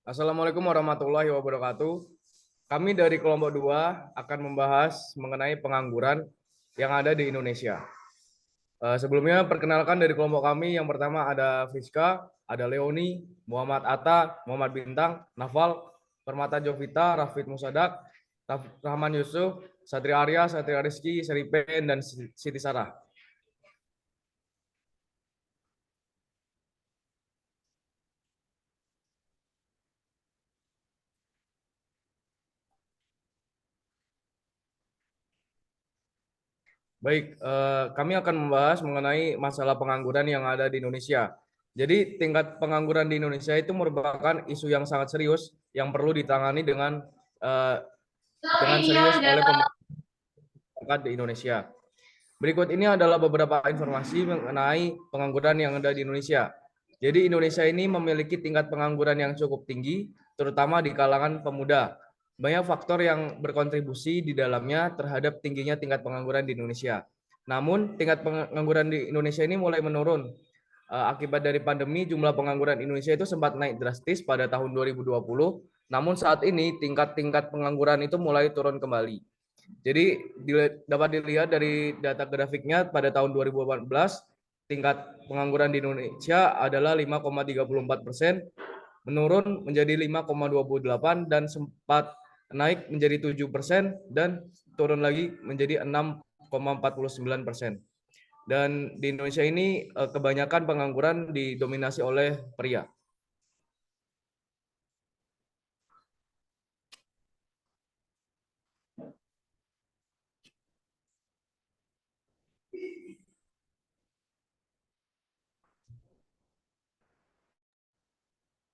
Assalamualaikum warahmatullahi wabarakatuh. Kami dari kelompok 2 akan membahas mengenai pengangguran yang ada di Indonesia. Sebelumnya perkenalkan dari kelompok kami, yang pertama ada Fiska, ada Leoni, Muhammad Atta, Muhammad Bintang, Nafal, Permata Jovita, Rafid Musadak, Rahman Yusuf, Satria Arya, Satria Rizky, Seripen, dan Siti Sarah. Baik, kami akan membahas mengenai masalah pengangguran yang ada di Indonesia. Jadi, tingkat pengangguran di Indonesia itu merupakan isu yang sangat serius yang perlu ditangani dengan serius oleh pemerintah di Indonesia. Berikut ini adalah beberapa informasi mengenai pengangguran yang ada di Indonesia. Jadi, Indonesia ini memiliki tingkat pengangguran yang cukup tinggi, terutama di kalangan pemuda. Banyak faktor yang berkontribusi di dalamnya terhadap tingginya tingkat pengangguran di Indonesia. Namun, tingkat pengangguran di Indonesia ini mulai menurun. Akibat dari pandemi, jumlah pengangguran Indonesia itu sempat naik drastis pada tahun 2020. Namun saat ini tingkat-tingkat pengangguran itu mulai turun kembali. Jadi dapat dilihat dari data grafiknya pada tahun 2018, tingkat pengangguran di Indonesia adalah 5,34%, menurun menjadi 5,28 dan sempat naik menjadi 7% dan turun lagi menjadi 6,49%. Dan di Indonesia ini kebanyakan pengangguran didominasi oleh pria.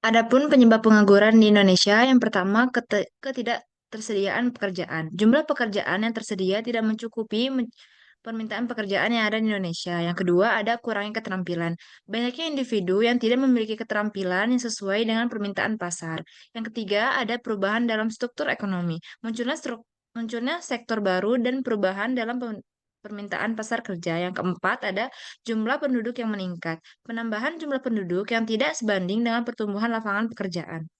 Adapun penyebab pengangguran di Indonesia, yang pertama ketidaktersediaan pekerjaan. Jumlah pekerjaan yang tersedia tidak mencukupi permintaan pekerjaan yang ada di Indonesia. Yang kedua, ada kurangnya keterampilan. Banyaknya individu yang tidak memiliki keterampilan yang sesuai dengan permintaan pasar. Yang ketiga, ada perubahan dalam struktur ekonomi. Munculnya sektor baru dan perubahan dalam permintaan pasar kerja. Yang keempat, ada jumlah penduduk yang meningkat. Penambahan jumlah penduduk yang tidak sebanding dengan pertumbuhan lapangan pekerjaan.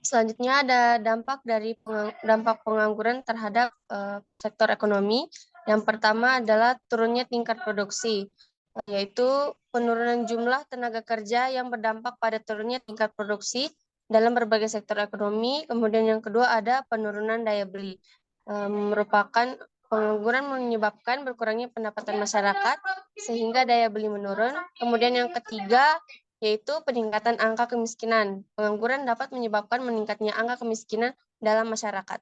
Selanjutnya ada dampak pengangguran terhadap sektor ekonomi. Yang pertama adalah turunnya tingkat produksi, yaitu penurunan jumlah tenaga kerja yang berdampak pada turunnya tingkat produksi dalam berbagai sektor ekonomi. Kemudian yang kedua ada penurunan daya beli. Merupakan pengangguran menyebabkan berkurangnya pendapatan masyarakat sehingga daya beli menurun. Kemudian yang ketiga yaitu peningkatan angka kemiskinan. Pengangguran dapat menyebabkan meningkatnya angka kemiskinan dalam masyarakat.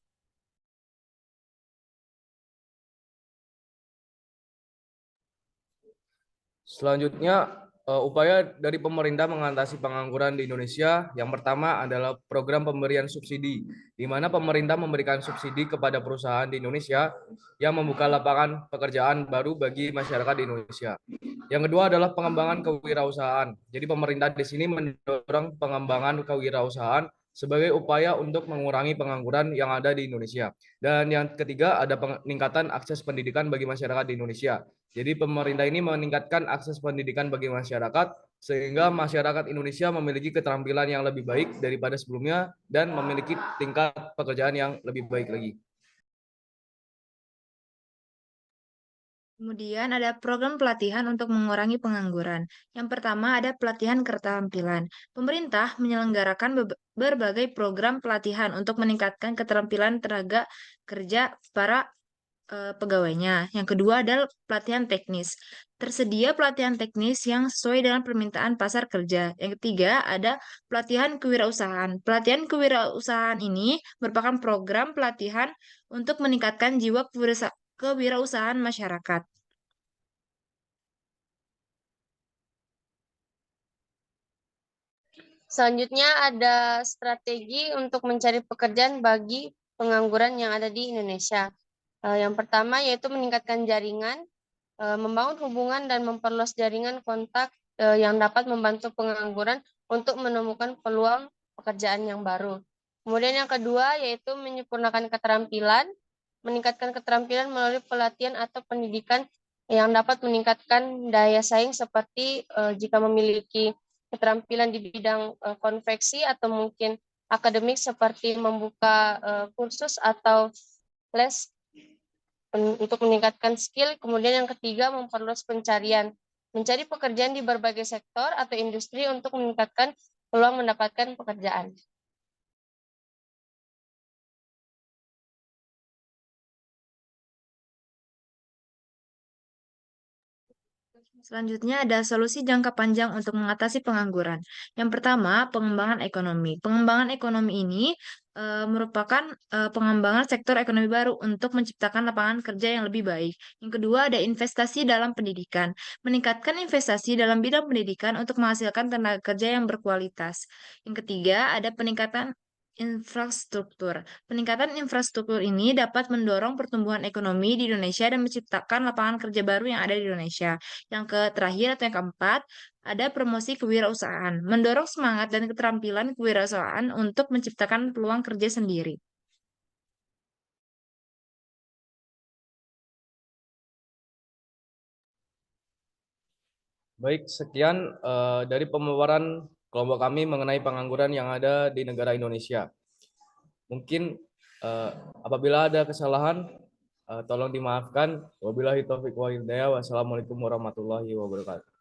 Selanjutnya, upaya dari pemerintah mengatasi pengangguran di Indonesia, yang pertama adalah program pemberian subsidi, di mana pemerintah memberikan subsidi kepada perusahaan di Indonesia yang membuka lapangan pekerjaan baru bagi masyarakat di Indonesia. Yang kedua adalah pengembangan kewirausahaan. Jadi pemerintah di sini mendorong pengembangan kewirausahaan sebagai upaya untuk mengurangi pengangguran yang ada di Indonesia. Dan yang ketiga ada peningkatan akses pendidikan bagi masyarakat di Indonesia. Jadi pemerintah ini meningkatkan akses pendidikan bagi masyarakat sehingga masyarakat Indonesia memiliki keterampilan yang lebih baik daripada sebelumnya dan memiliki tingkat pekerjaan yang lebih baik lagi. Kemudian ada program pelatihan untuk mengurangi pengangguran. Yang pertama ada pelatihan keterampilan. Pemerintah menyelenggarakan berbagai program pelatihan untuk meningkatkan keterampilan tenaga kerja para pegawainya. Yang kedua adalah pelatihan teknis. Tersedia pelatihan teknis yang sesuai dengan permintaan pasar kerja. Yang ketiga ada pelatihan kewirausahaan. Pelatihan kewirausahaan ini merupakan program pelatihan untuk meningkatkan jiwa kewirausahaan masyarakat. Selanjutnya ada strategi untuk mencari pekerjaan bagi pengangguran yang ada di Indonesia. Yang pertama yaitu meningkatkan jaringan, membangun hubungan dan memperluas jaringan kontak yang dapat membantu pengangguran untuk menemukan peluang pekerjaan yang baru. Kemudian yang kedua yaitu menyempurnakan keterampilan, meningkatkan keterampilan melalui pelatihan atau pendidikan yang dapat meningkatkan daya saing seperti jika memiliki keterampilan di bidang konveksi atau mungkin akademik seperti membuka kursus atau les untuk meningkatkan skill. Kemudian yang ketiga, memperluas pencarian. Mencari pekerjaan di berbagai sektor atau industri untuk meningkatkan peluang mendapatkan pekerjaan. Selanjutnya ada solusi jangka panjang untuk mengatasi pengangguran. Yang pertama, pengembangan ekonomi. Pengembangan ekonomi ini merupakan pengembangan sektor ekonomi baru untuk menciptakan lapangan kerja yang lebih baik. Yang kedua, ada investasi dalam pendidikan. Meningkatkan investasi dalam bidang pendidikan untuk menghasilkan tenaga kerja yang berkualitas. Yang ketiga, ada peningkatan infrastruktur. Peningkatan infrastruktur ini dapat mendorong pertumbuhan ekonomi di Indonesia dan menciptakan lapangan kerja baru yang ada di Indonesia. Yang terakhir atau yang keempat, ada promosi kewirausahaan, mendorong semangat dan keterampilan kewirausahaan untuk menciptakan peluang kerja sendiri. Baik, sekian dari pemaparan kelompok kami mengenai pengangguran yang ada di negara Indonesia. Mungkin apabila ada kesalahan, tolong dimaafkan. Wabillahi taufiq wal hidayah. Wassalamualaikum warahmatullahi wabarakatuh.